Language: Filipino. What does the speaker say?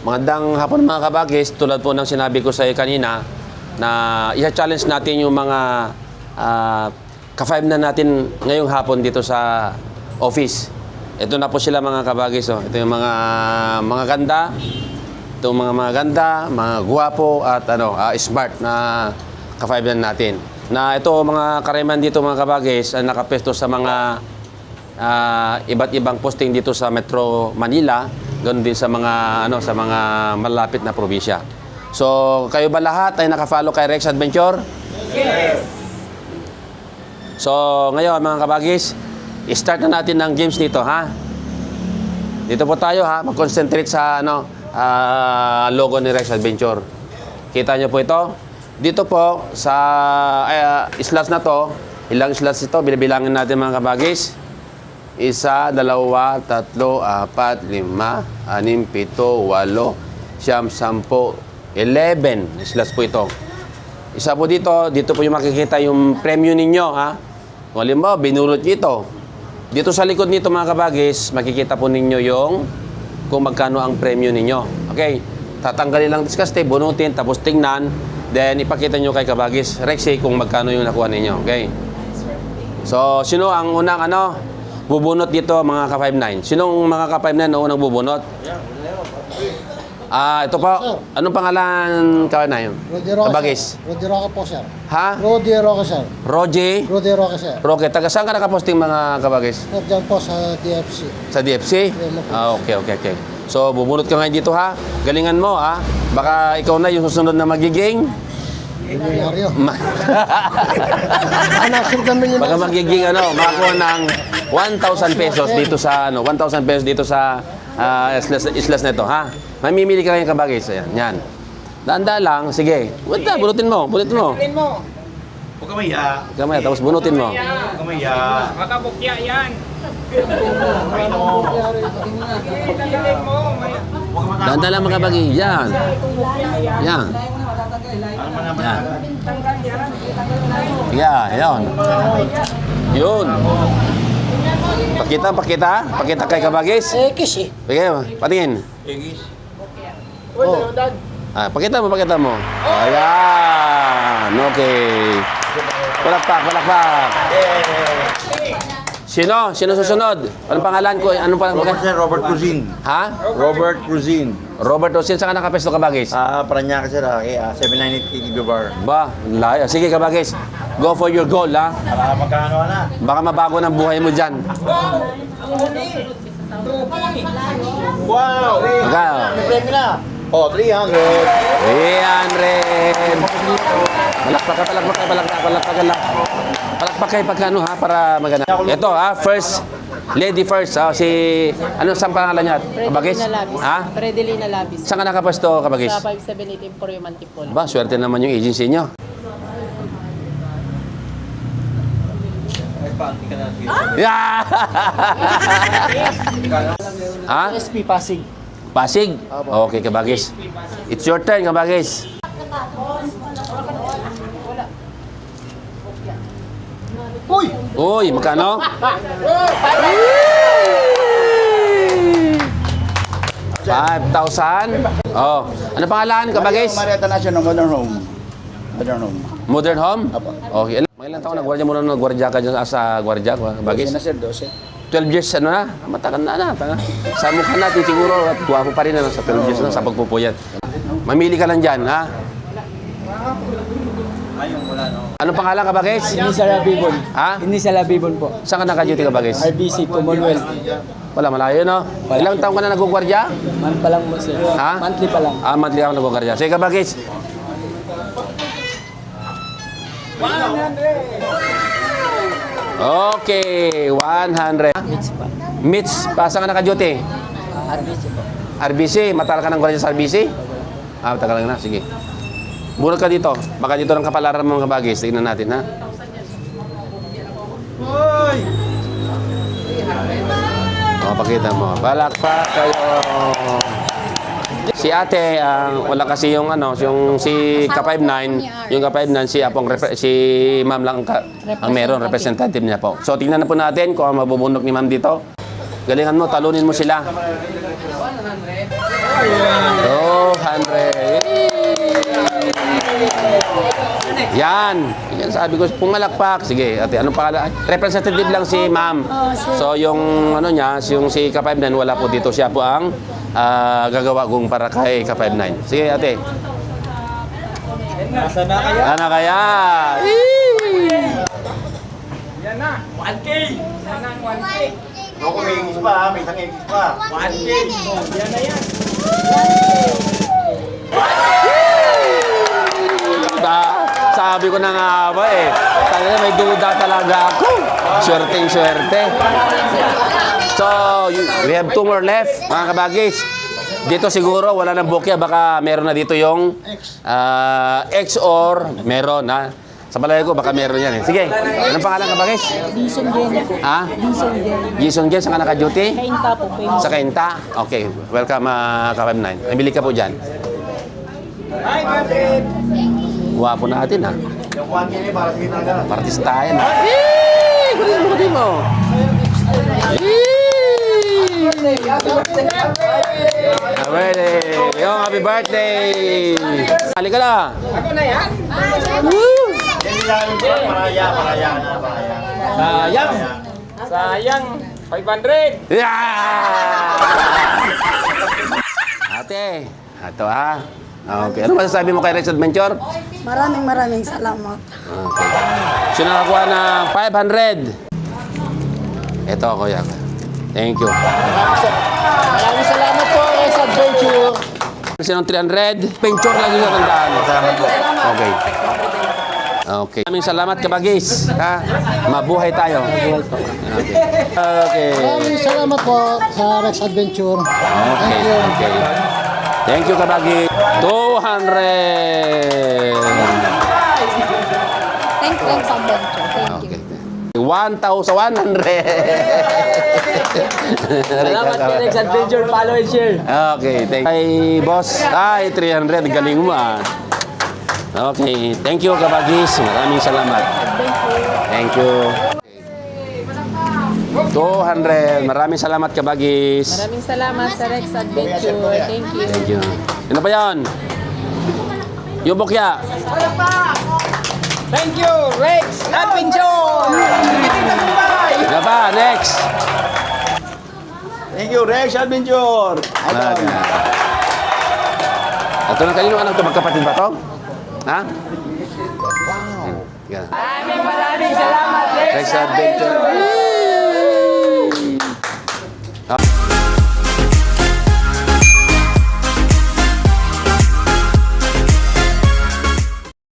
Magandang hapon mga kabagis. Tulad po ng sinabi ko sa iyo kanina na i-challenge natin yung mga ka-5 na natin ngayong hapon dito sa office. Ito na po sila mga kabagis. Oh. Ito yung mga ganda. Ito mga ganda, mga guwapo at smart na ka-5 na natin. Na ito mga kareman dito mga kabagis ay nakapesto sa mga iba't ibang posting dito sa Metro Manila, doon din sa mga malapit na probinsya. So, kayo ba lahat ay naka-follow kay Rex Adventure? Yes. So, ngayon mga kabagis, start na natin ng games dito, ha? Dito po tayo, ha? Mag-concentrate sa logo ni Rex Adventure. Kita niyo po ito? Dito po sa slots na to, ilang slots ito? Binibilangin natin mga kabagis. 1, 2, 3, 4, 5, 6, 7, 8, 9, 10, 11 slots po ito. Isa po dito po yung makikita yung premyo ninyo, ha? Kung halimbawa, binulot nyo ito. Dito sa likod nito mga kabagis, makikita po ninyo yung kung magkano ang premyo ninyo. Okay? Tatanggalin lang diskaste, bunutin, tapos tingnan, then ipakita nyo kay kabagis Rexy kung magkano yung nakuha ninyo. Okay? So, sino ang unang bubunot dito mga ka-59? Sinong mga ka-59 na unang bubunot? Ito po. Anong pangalan ka na yun? Rudy Roque, Kabagis? Rudy Roque po, sir. Ha? Rudy Roque, sir. Roger? Rudy Roque, sir. Roque. Taga saan ka nakaposting mga kabagis? Sir, dyan po sa DFC. Sa DFC? Okay. So, bubunot ka ngayon dito, ha? Galingan mo, ha? Baka ikaw na yung susunod na magiging... Milyonaryo. Baka magiging makakuha ng 1,000 pesos dito sa 1,000 pesos dito sa islas na ito, ha? Mamimili ka ngayon kabagis. Ayan, yan. Danda lang, sige. Wala, bunutin mo. Huwag ka maya. Kamaya, tapos bunutin mo. Huwag ka maya. Makabukya yan. Danda lang mga kabagis. Yan. Yan. Yan. Yan. Yun. Pakita kay kabagis. Kiss eh. Patingin. Oh. Pakita mo. Ayan. Okay. Palakpak. Sino susunod? Anong pangalan ko? Anong pangalan? Sir, Robert Cruzin. Ha? Robert Cruzin. Robert Osin, saan ka nakapesto kabagis? Paranaque sir, 798 bar. Ba, layo. Sige kabagis. Go for your goal, ha? Magkano na? Baka mabago ng buhay mo dyan. Wow! Magkano? Premyo na. 300. 300. Palakpak kayo pagkano, ha? Para magana. Ito, ha? First. Lady first. Saan pangalan niya? Kabagis? Fredelina Labis. Ha? Fredelina Labis. Saan ka nakapesto, kabagis? Sa 578 Emporio Mantipol. Ba, swerte naman yung agency nyo. Yeah! Ha? SP Pasig. Pasig? Okay, kabagis. It's your turn, kabagis. Uy, magkano? 5,000? Oh. Ano pangalan, kabagis? Marietta National Modern Home. Modern Home? Apo. Okay. May ilang taon nagwardya ka dyan sa gwardya, kabagis? Sir, 12. 12 years, matagal na. Sa mukha natin siguro, at guwapo pa rin sa 12 years sa pagpupuyat. Mamili ka lang dyan, ha? Anong pangalan, kabagis? Hindi sa Labibon. Ha? Hindi sa Labibon po. Saan ka naka-duty, kabagis? RBC, Commonwealth. Wala, malayo, no? Ilang taon ka na nagugwardya? Month pa lang mo sir. Ha? Monthly pa lang. Monthly ako nagugwardya. Sige, kabagis. 100. Okay, 100. Mitch pa. Mitch, saan ka naka-duty? RBC po. RBC, matagal ka ng gwardya sa RBC? Matagal na, sige. Bunot ka dito. Baka dito ng kapalaran mo mga kabagis. Tignan natin, ha? Pakita mo. Palakpak kayo. Si ate, wala kasi yung si Ka-59, yung Ka-59, si ma'am lang ang meron, representative niya po. So, tingnan na po natin kung ang mabubunok ni ma'am dito. Galingan mo, talunin mo sila. 200. Yan. Yan sabi ko, pumalakpak. Sige, ate, anong pangalan? Representative lang si ma'am. So, yung ano niya, yung si Ka-59, wala po dito. Siya po ang gagawa kong para kay Ka-59. Sige, ate. Nasaan na kaya? Ano kaya? Yan na, 1K! Yan na, 1K! Ako may igis pa, may isang igis pa. 1K! Yan na yan! Diba? Sabi ko na nga ba eh. Talaga may duda talaga ako. Swerte. So, we have 2 more left, mga kabagis. Dito siguro wala nang bukya, baka meron na dito yung X or meron ha. Sa balay ko baka meron yan eh. Sige, anong pangalan kabagis? Dison Gen po. Ha? Dison Gen. Jason Gen, saan ka naka-duty? Kainta po. Famous. Sa Kainta? Okay, welcome Ka-59. Nabili ka po dyan. Wapo natin ha. Yung 1K niya para sige talaga. Partistayan ha. Kunin mo. Yung happy birthday! Halika na! Ako na yan? Yan nilalim ko, paraya na, paraya. Sayang! Sayang! 500! Yeah! Ate, ito ha. Okay. Ano masasabi mo kay Rex Adventure? Maraming salamat. Okay. Siya nakakuha ng 500. Ito, kuya. Thank you. Maraming salamat po sa adventure. Sinong 300? Picture lang yung natandaan. Okay. Okay. Maraming salamat, kabagis. Ha? Mabuhay tayo. Okay. Maraming salamat po sa Rex Adventure. Okay. Thank you. Okay. Thank you, kabagis. 200. Thank you sa adventure. Thank you. Okay. 1,100. Salamat kay Rex Adventure, follow and share! Okay, thank you. Ay, boss. Ay, 300. Galing mo ah. Okay, thank you, kabagis. Maraming salamat. Thank you. 200. Maraming salamat, kabagis. Maraming salamat sa Rex Adventure. Thank you. Thank you. Ano pa yan? Yung bukya. Thank you, Rex Adventure! Ano pa? Next. Thank you, Rex Adventure. Ito na kanino anak to? Magkapatid ba to? Ha? Wow. Yan. Maraming salamat, Rex Rex Adventure. Ah.